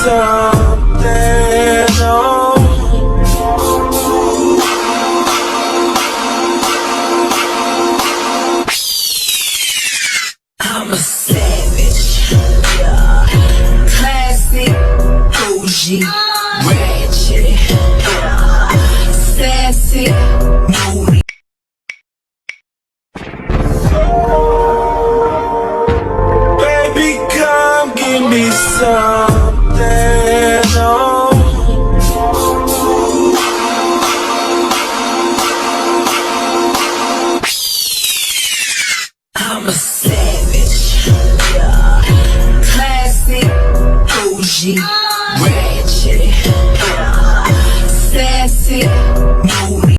something, oh. I'm a savage, yeah. Classic, bougie, ratchet, yeah. Sassy, moody. Baby, come give me something, oh. I'm a savage, yeah. Classic, bougie, ratchet, yeah. Sassy, moody.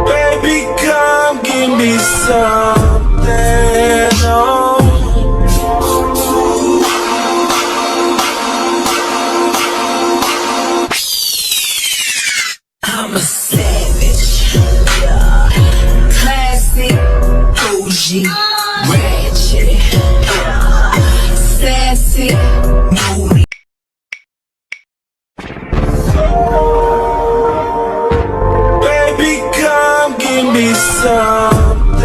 Baby, come give me something, oh. I'm a savage, yeah. Classic, bougie, ratchet, yeah. Sassy, moody. Baby, come give me something,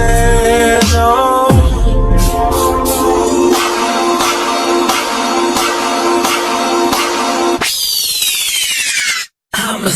oh. I'm a